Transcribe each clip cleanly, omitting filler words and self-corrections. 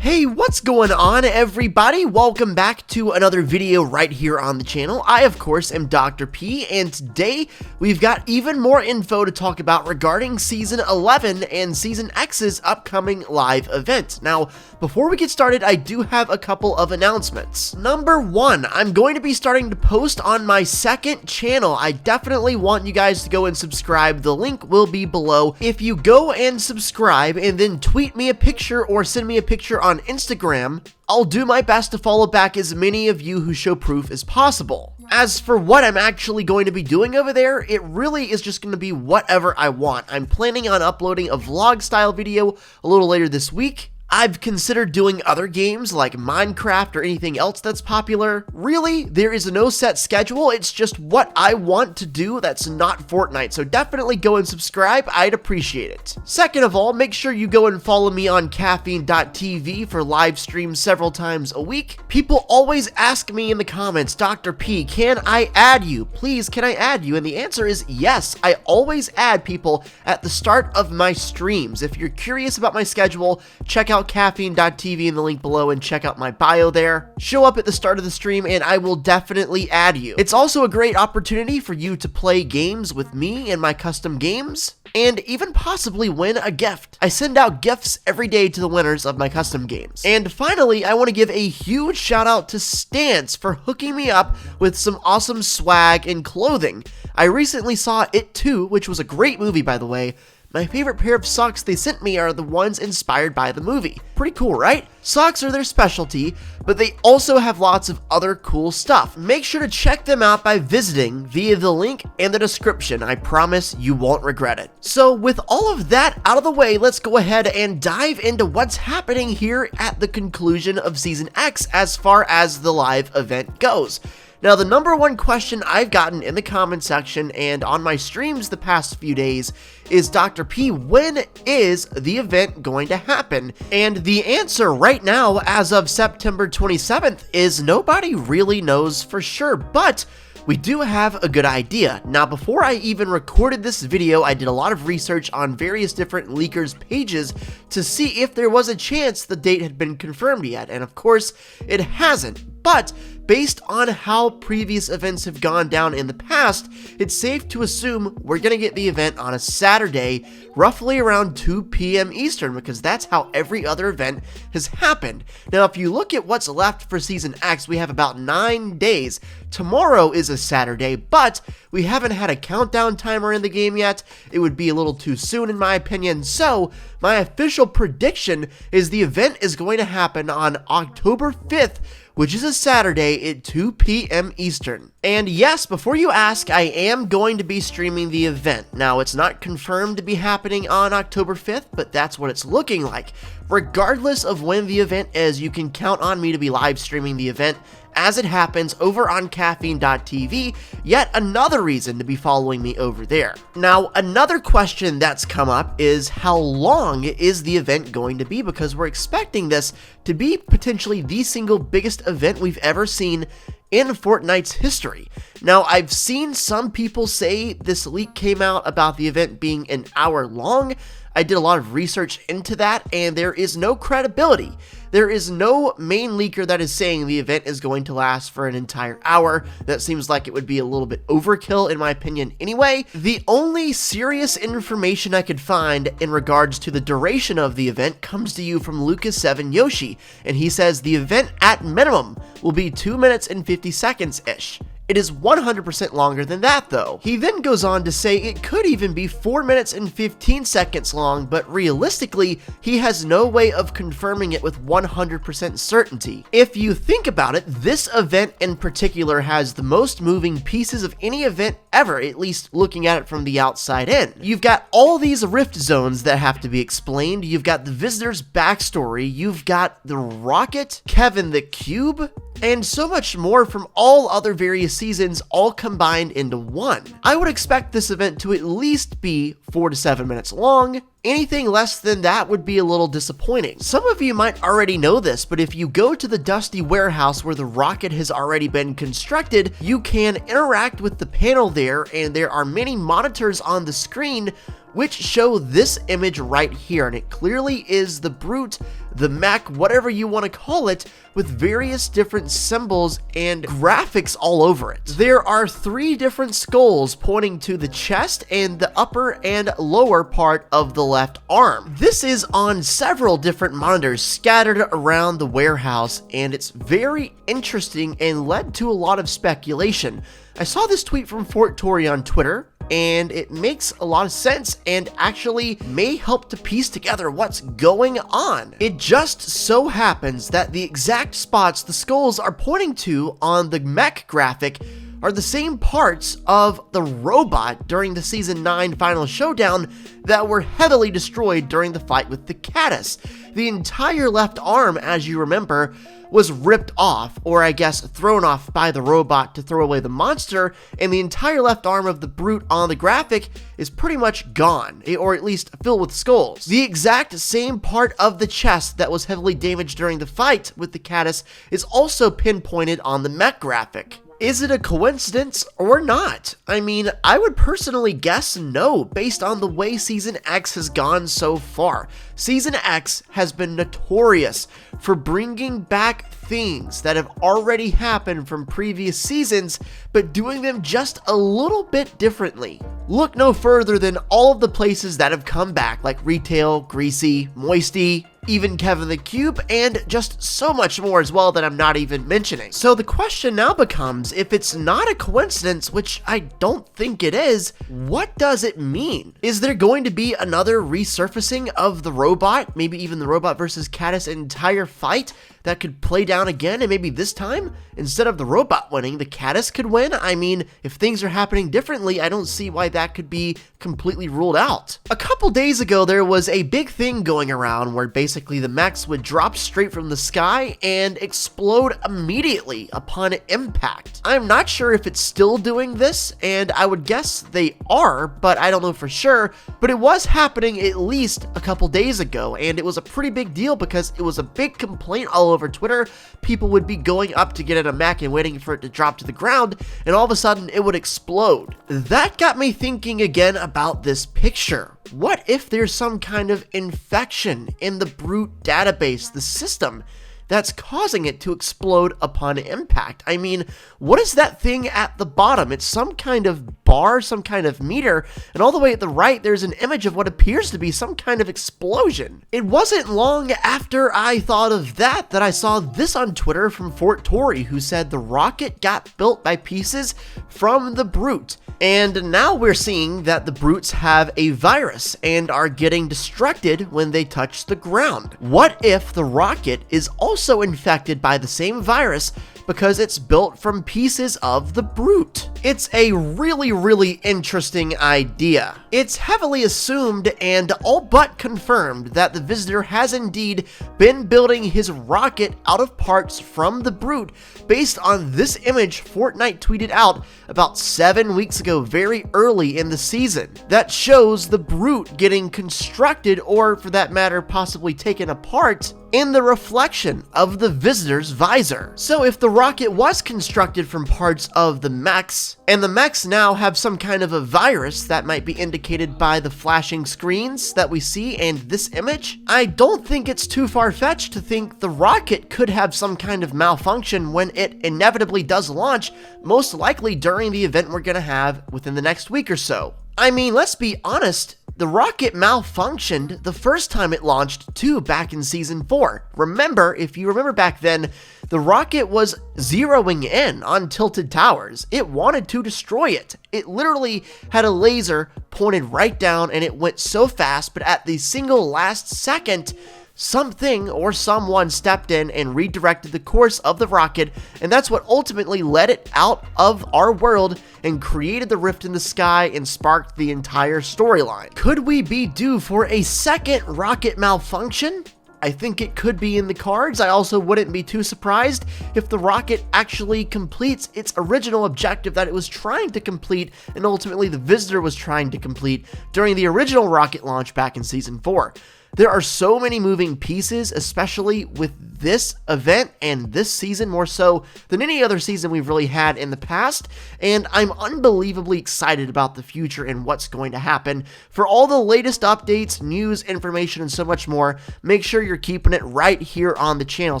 Hey, what's going on, everybody? Welcome back to another video right here on the channel. I, of course, am Dr. P, and today we've got even more info to talk about regarding Season 11 and Season X's upcoming live event. Now, before we get started, I do have a couple of announcements. Number one, I'm going to be starting to post on my second channel. I definitely want you guys to go and subscribe. The link will be below. If you go and subscribe and then tweet me a picture or send me a picture on Instagram, I'll do my best to follow back as many of you who show proof as possible. As for what I'm actually going to be doing over there, it really is just going to be whatever I want. I'm planning on uploading a vlog style video a little later this week. I've considered doing other games like Minecraft or anything else that's popular. Really, there is no set schedule, it's just what I want to do that's not Fortnite, so definitely go and subscribe, I'd appreciate it. Second of all, make sure you go and follow me on caffeine.tv for live streams several times a week. People always ask me in the comments, Dr. P, can I add you? Please, can I add you? And the answer is yes, I always add people at the start of my streams. If you're curious about my schedule, check out caffeine.tv in the link below and check out my bio there. Show up at the start of the stream and I will definitely add you. It's also a great opportunity for you to play games with me and my custom games, and even possibly win a gift. I send out gifts every day to the winners of my custom games. And finally, I want to give a huge shout out to Stance for hooking me up with some awesome swag and clothing. I recently saw It Too, which was a great movie, by the way. My favorite pair of socks they sent me are the ones inspired by the movie. Pretty cool, right? Socks are their specialty, but they also have lots of other cool stuff. Make sure to check them out by visiting via the link in the description. I promise you won't regret it. So with all of that out of the way, let's go ahead and dive into what's happening here at the conclusion of Season X as far as the live event goes. Now, the number one question I've gotten in the comment section and on my streams the past few days is, Dr. P, when is the event going to happen? And the answer right now, as of September 27th, is nobody really knows for sure, but we do have a good idea. Now, before I even recorded this video, I did a lot of research on various different leakers' pages to see if there was a chance the date had been confirmed yet, and of course, it hasn't. But based on how previous events have gone down in the past, it's safe to assume we're going to get the event on a Saturday, roughly around 2 p.m. Eastern, because that's how every other event has happened. Now, if you look at what's left for Season X, we have about 9 days. Tomorrow is a Saturday, but we haven't had a countdown timer in the game yet. It would be a little too soon, in my opinion, so my official prediction is the event is going to happen on October 5th, which is a Saturday at 2 p.m. Eastern. And yes, before you ask, I am going to be streaming the event. Now, it's not confirmed to be happening on October 5th, but that's what it's looking like. Regardless of when the event is, you can count on me to be live streaming the event as it happens over on caffeine.tv, yet another reason to be following me over there. Now, another question that's come up is, how long is the event going to be? Because we're expecting this to be potentially the single biggest event we've ever seen in Fortnite's history. Now, I've seen some people say this leak came out about the event being an hour long. I did a lot of research into that, and there is no credibility. There is no main leaker that is saying the event is going to last for an entire hour. That seems like it would be a little bit overkill, in my opinion anyway. The only serious information I could find in regards to the duration of the event comes to you from Lucas7 Yoshi, and he says the event at minimum will be 2 minutes and 50 seconds-ish. It is 100% longer than that, though. He then goes on to say it could even be 4 minutes and 15 seconds long, but realistically, he has no way of confirming it with 100% certainty. If you think about it, this event in particular has the most moving pieces of any event ever, at least looking at it from the outside in. You've got all these rift zones that have to be explained, you've got the visitor's backstory, you've got the rocket, Kevin the Cube, and so much more from all other various seasons all combined into one. I would expect this event to at least be 4 to 7 minutes long. Anything less than that would be a little disappointing. Some of you might already know this, but if you go to the Dusty warehouse where the rocket has already been constructed, you can interact with the panel there, and there are many monitors on the screen which show this image right here, and it clearly is the brute, the mech, whatever you want to call it, with various different symbols and graphics all over it. There are 3 different skulls pointing to the chest and the upper and lower part of the left arm. This is on several different monitors scattered around the warehouse, and it's very interesting and led to a lot of speculation. I saw this tweet from Fort Tory on Twitter, and it makes a lot of sense and actually may help to piece together what's going on. It just so happens that the exact spots the skulls are pointing to on the mech graphic are the same parts of the robot during the Season 9 final showdown that were heavily destroyed during the fight with the caddis. The entire left arm, as you remember, was ripped off, or I guess thrown off by the robot to throw away the monster, and the entire left arm of the brute on the graphic is pretty much gone, or at least filled with skulls. The exact same part of the chest that was heavily damaged during the fight with the caddis is also pinpointed on the mech graphic. Is it a coincidence or not? I mean, I would personally guess no, based on the way Season X has gone so far. Season X has been notorious for bringing back things that have already happened from previous seasons, but doing them just a little bit differently. Look no further than all of the places that have come back, like Retail, Greasy, Moisty, even Kevin the Cube, and just so much more as well that I'm not even mentioning. So the question now becomes, if it's not a coincidence, which I don't think it is, what does it mean? Is there going to be another resurfacing of the robot, maybe even the robot versus caddis entire fight that could play down again, and maybe this time, instead of the robot winning, the caddis could win? I mean, if things are happening differently, I don't see why that could be completely ruled out. A couple days ago, there was a big thing going around where basically the mechs would drop straight from the sky and explode immediately upon impact. I'm not sure if it's still doing this, and I would guess they are, but I don't know for sure, but it was happening at least a couple days ago, and it was a pretty big deal because it was a big complaint all over Twitter. People would be going up to get in a mech and waiting for it to drop to the ground, and all of a sudden it would explode. That got me thinking again about this picture. What if there's some kind of infection in the brute database, the system, that's causing it to explode upon impact? I mean, what is that thing at the bottom? It's some kind of bar, some kind of meter, and all the way at the right, there's an image of what appears to be some kind of explosion. It wasn't long after I thought of that I saw this on Twitter from Fort Tory, who said the rocket got built by pieces from the brute. And now we're seeing that the brutes have a virus and are getting destructed when they touch the ground. What if the rocket is also infected by the same virus because it's built from pieces of the brute? It's a really interesting idea. It's heavily assumed and all but confirmed that the visitor has indeed been building his rocket out of parts from the brute based on this image Fortnite tweeted out about 7 weeks ago, very early in the season, that shows the brute getting constructed, or for that matter possibly taken apart, in the reflection of the visitor's visor. So if the rocket was constructed from parts of the mechs, and the mechs now have some kind of a virus that might be indicated by the flashing screens that we see and this image, I don't think it's too far-fetched to think the rocket could have some kind of malfunction when it inevitably does launch, most likely during the event we're gonna have within the next week or so. I mean, let's be honest, the rocket malfunctioned the first time it launched too, back in Season 4. Remember, if you remember back then, the rocket was zeroing in on Tilted Towers. It wanted to destroy it. It literally had a laser pointed right down, and it went so fast, but at the single last second, something or someone stepped in and redirected the course of the rocket, and that's what ultimately led it out of our world and created the rift in the sky and sparked the entire storyline. Could we be due for a second rocket malfunction? I think it could be in the cards. I also wouldn't be too surprised if the rocket actually completes its original objective that it was trying to complete, and ultimately the visitor was trying to complete during the original rocket launch back in Season 4. There are so many moving pieces, especially with this event and this season more so than any other season we've really had in the past, and I'm unbelievably excited about the future and what's going to happen. For all the latest updates, news, information, and so much more, make sure you're keeping it right here on the channel.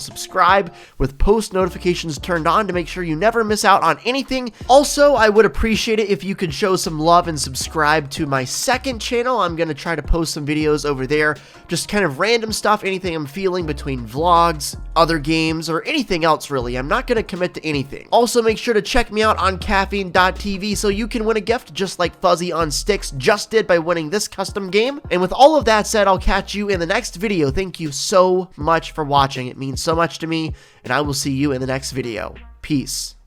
Subscribe with post notifications turned on to make sure you never miss out on anything. Also, I would appreciate it if you could show some love and subscribe to my second channel. I'm going to try to post some videos over there, just kind of random stuff, anything I'm feeling between vlogs, other games, or anything else really. I'm not going to commit to anything. Also, make sure to check me out on caffeine.tv so you can win a gift just like Fuzzy on Sticks just did by winning this custom game. And with all of that said, I'll catch you in the next video. Thank you so much for watching. It means so much to me, and I will see you in the next video. Peace.